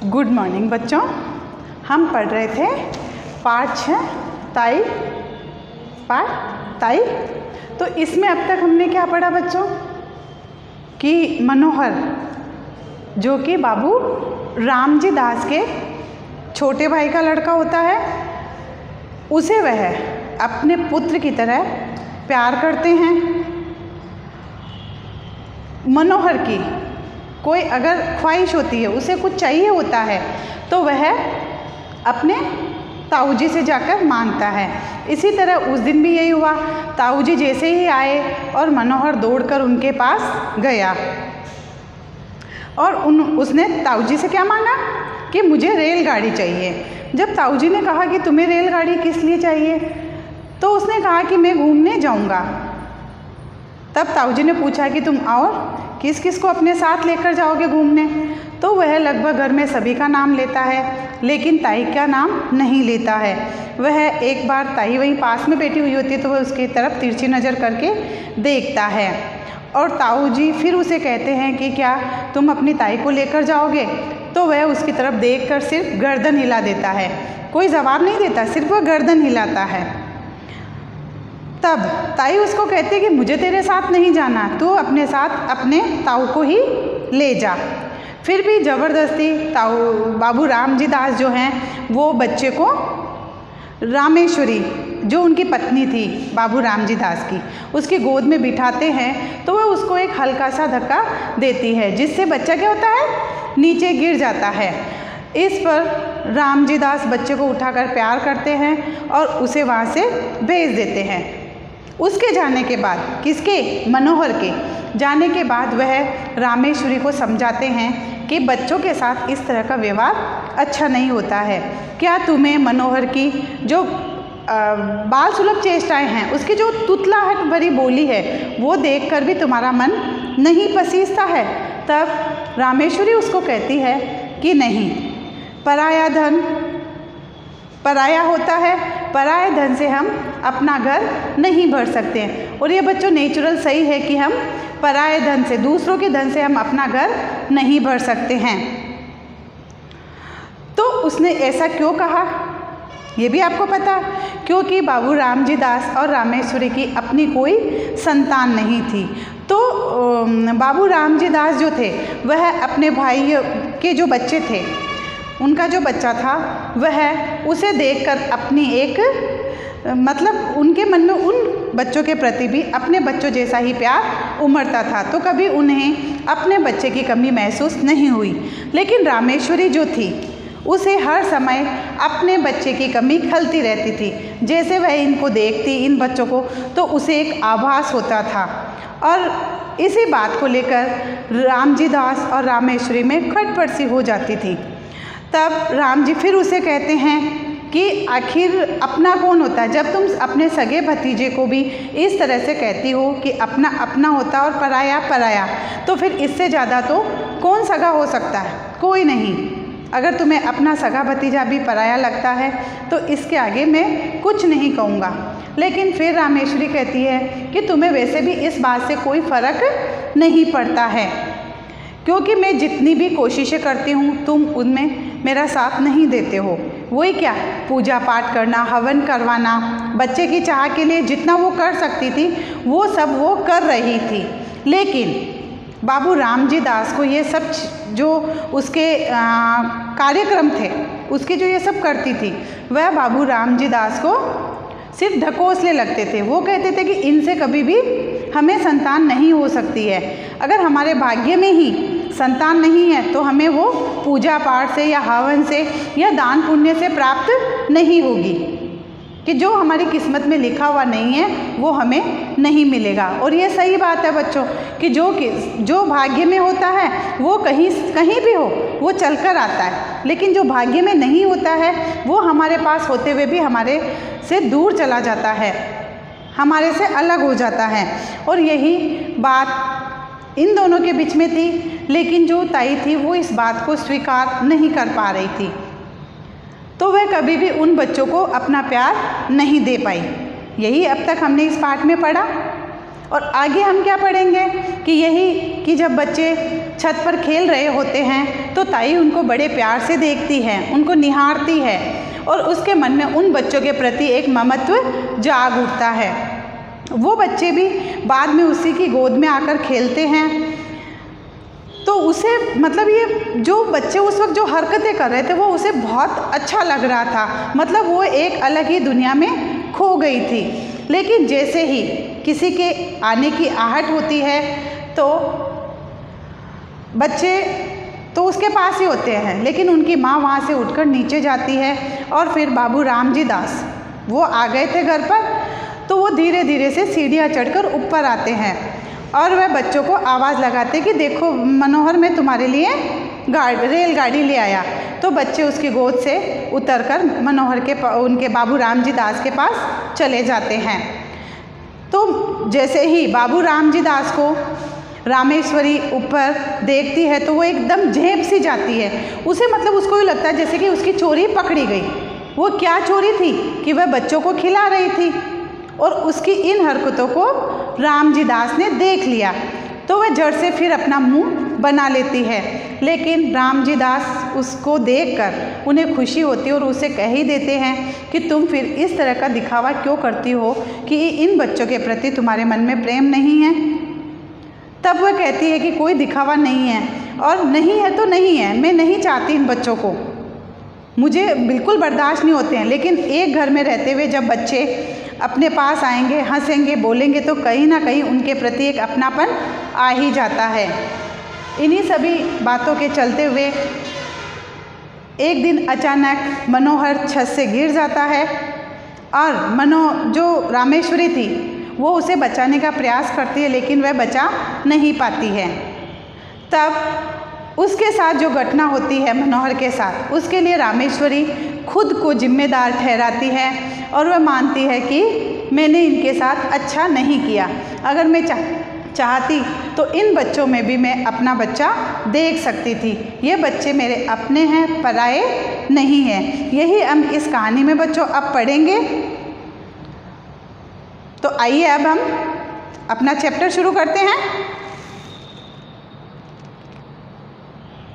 Good morning बच्चों। हम पढ़ रहे थे पाठ 6 ताई। तो इसमें अब तक हमने क्या पढ़ा बच्चों कि मनोहर जो कि बाबू रामजी दास के छोटे भाई का लड़का होता है, उसे वह अपने पुत्र की तरह प्यार करते हैं। मनोहर की कोई अगर ख्वाहिश होती है, उसे कुछ चाहिए होता है, तो वह अपने ताऊ जी से जाकर मांगता है। इसी तरह उस दिन भी यही हुआ। ताऊ जी जैसे ही आए और मनोहर दौड़कर उनके पास गया और उसने ताऊ जी से क्या मांगा कि मुझे रेलगाड़ी चाहिए। जब ताऊ जी ने कहा कि तुम्हें रेलगाड़ी किस लिए चाहिए, तो उसने कहा कि मैं घूमने जाऊंगा। तब ताऊ जी ने पूछा कि तुम और किस किस को अपने साथ लेकर जाओगे घूमने। तो वह लगभग घर में सभी का नाम लेता है, लेकिन ताई का नाम नहीं लेता है। वह एक बार ताई वहीं पास में बैठी हुई होती है, तो वह उसकी तरफ तिरछी नज़र करके देखता है और ताऊ जी फिर उसे कहते हैं कि क्या तुम अपनी ताई को लेकर जाओगे। तो वह उसकी तरफ देखकर सिर्फ गर्दन हिला देता है, कोई जवाब नहीं देता, सिर्फ वह गर्दन हिलाता है। तब ताई उसको कहती है कि मुझे तेरे साथ नहीं जाना, तू अपने साथ अपने ताऊ को ही ले जा। फिर भी ज़बरदस्ती ताऊ बाबू रामजी दास जो हैं वो बच्चे को रामेश्वरी जो उनकी पत्नी थी बाबू रामजी दास की, उसकी गोद में बिठाते हैं। तो वह उसको एक हल्का सा धक्का देती है, जिससे बच्चा क्या होता है, नीचे गिर जाता है। इस पर रामजी दास बच्चे को उठाकर प्यार करते हैं और उसे वहाँ से भेज देते हैं। उसके जाने के बाद, किसके, मनोहर के जाने के बाद वह रामेश्वरी को समझाते हैं कि बच्चों के साथ इस तरह का व्यवहार अच्छा नहीं होता है। क्या तुम्हें मनोहर की जो बाल सुलभ चेष्टाएं हैं, उसकी जो तुतलाहट भरी बोली है, वो देखकर भी तुम्हारा मन नहीं पसीजता है। तब रामेश्वरी उसको कहती है कि नहीं, पराया धन पराया होता है, पराये धन से हम अपना घर नहीं भर सकते हैं। और ये बच्चों नेचुरल सही है कि हम पराये धन से, दूसरों के धन से हम अपना घर नहीं भर सकते हैं। तो उसने ऐसा क्यों कहा, ये भी आपको पता, क्योंकि बाबू रामजी दास और रामेश्वरी की अपनी कोई संतान नहीं थी। तो बाबू रामजी दास जो थे वह अपने भाई के जो बच्चे थे, उनका जो बच्चा था वह उसे देखकर अपनी एक मतलब उनके मन में उन बच्चों के प्रति भी अपने बच्चों जैसा ही प्यार उमड़ता था। तो कभी उन्हें अपने बच्चे की कमी महसूस नहीं हुई। लेकिन रामेश्वरी जो थी उसे हर समय अपने बच्चे की कमी खलती रहती थी। जैसे वह इनको देखती, इन बच्चों को, तो उसे एक आभास होता था और इसी बात को लेकर रामजी दास और रामेश्वरी में खटपट सी हो जाती थी। तब राम जी फिर उसे कहते हैं कि आखिर अपना कौन होता है। जब तुम अपने सगे भतीजे को भी इस तरह से कहती हो कि अपना अपना होता और पराया पराया, तो फिर इससे ज़्यादा तो कौन सगा हो सकता है, कोई नहीं। अगर तुम्हें अपना सगा भतीजा भी पराया लगता है तो इसके आगे मैं कुछ नहीं कहूँगा। लेकिन फिर रामेश्वरी कहती है कि तुम्हें वैसे भी इस बात से कोई फ़र्क नहीं पड़ता है, क्योंकि मैं जितनी भी कोशिशें करती हूँ तुम उनमें मेरा साथ नहीं देते हो। वही क्या, पूजा पाठ करना, हवन करवाना, बच्चे की चाह के लिए जितना वो कर सकती थी वो सब वो कर रही थी। लेकिन बाबू रामजी दास को ये सब जो उसके कार्यक्रम थे, उसके जो ये सब करती थी, वह बाबू रामजी दास को सिर्फ ढकोसले लगते थे। वो कहते थे कि इनसे कभी भी हमें संतान नहीं हो सकती है। अगर हमारे भाग्य में ही संतान नहीं है तो हमें वो पूजा पाठ से या हवन से या दान पुण्य से प्राप्त नहीं होगी, कि जो हमारी किस्मत में लिखा हुआ नहीं है वो हमें नहीं मिलेगा। और ये सही बात है बच्चों कि जो भाग्य में होता है वो कहीं भी हो वो चल कर आता है, लेकिन जो भाग्य में नहीं होता है वो हमारे पास होते हुए भी हमारे से दूर चला जाता है, हमारे से अलग हो जाता है। और यही बात इन दोनों के बीच में थी, लेकिन जो ताई थी वो इस बात को स्वीकार नहीं कर पा रही थी, तो वह कभी भी उन बच्चों को अपना प्यार नहीं दे पाई। यही अब तक हमने इस पाठ में पढ़ा। और आगे हम क्या पढ़ेंगे कि यही कि जब बच्चे छत पर खेल रहे होते हैं तो ताई उनको बड़े प्यार से देखती है, उनको निहारती है और उसके मन में उन बच्चों के प्रति एक ममत्व जाग उठता है। वो बच्चे भी बाद में उसी की गोद में आकर खेलते हैं। तो उसे मतलब ये जो बच्चे उस वक्त जो हरकतें कर रहे थे वो उसे बहुत अच्छा लग रहा था, मतलब वो एक अलग ही दुनिया में खो गई थी। लेकिन जैसे ही किसी के आने की आहट होती है तो बच्चे तो उसके पास ही होते हैं, लेकिन उनकी माँ वहाँ से उठकर नीचे जाती है और फिर बाबू रामजी दास वो आ गए थे घर पर, तो वो धीरे धीरे से सीढ़ियाँ चढ़कर ऊपर आते हैं और वह बच्चों को आवाज़ लगाते कि देखो मनोहर, मैं तुम्हारे लिए रेलगाड़ी ले आया। तो बच्चे उसकी गोद से उतरकर मनोहर के उनके बाबू रामजी दास के पास चले जाते हैं। तो जैसे ही बाबू रामजी दास को रामेश्वरी ऊपर देखती है तो वो एकदम झेप सी जाती है। उसे मतलब उसको भी लगता है जैसे कि उसकी चोरी पकड़ी गई। वो क्या चोरी थी कि वह बच्चों को खिला रही थी और उसकी इन हरकतों को रामजी दास ने देख लिया तो वह जड़ से फिर अपना मुंह बना लेती है। लेकिन रामजी दास उसको देखकर उन्हें खुशी होती है और उसे कह ही देते हैं कि तुम फिर इस तरह का दिखावा क्यों करती हो कि इन बच्चों के प्रति तुम्हारे मन में प्रेम नहीं है। तब वह कहती है कि कोई दिखावा नहीं है और नहीं है तो नहीं है, मैं नहीं चाहती इन बच्चों को, मुझे बिल्कुल बर्दाश्त नहीं होते हैं। लेकिन एक घर में रहते हुए जब बच्चे अपने पास आएंगे, हंसेंगे, बोलेंगे तो कहीं ना कहीं उनके प्रति एक अपनापन आ ही जाता है। इन्हीं सभी बातों के चलते हुए एक दिन अचानक मनोहर छत से गिर जाता है और जो रामेश्वरी थी वो उसे बचाने का प्रयास करती है, लेकिन वह बचा नहीं पाती है। तब उसके साथ जो घटना होती है मनोहर के साथ, उसके लिए रामेश्वरी खुद को जिम्मेदार ठहराती है और वह मानती है कि मैंने इनके साथ अच्छा नहीं किया। अगर मैं चाहती तो इन बच्चों में भी मैं अपना बच्चा देख सकती थी। ये बच्चे मेरे अपने हैं, पराए नहीं हैं। यही हम इस कहानी में बच्चों अब पढ़ेंगे। तो आइए अब हम अपना चैप्टर शुरू करते हैं।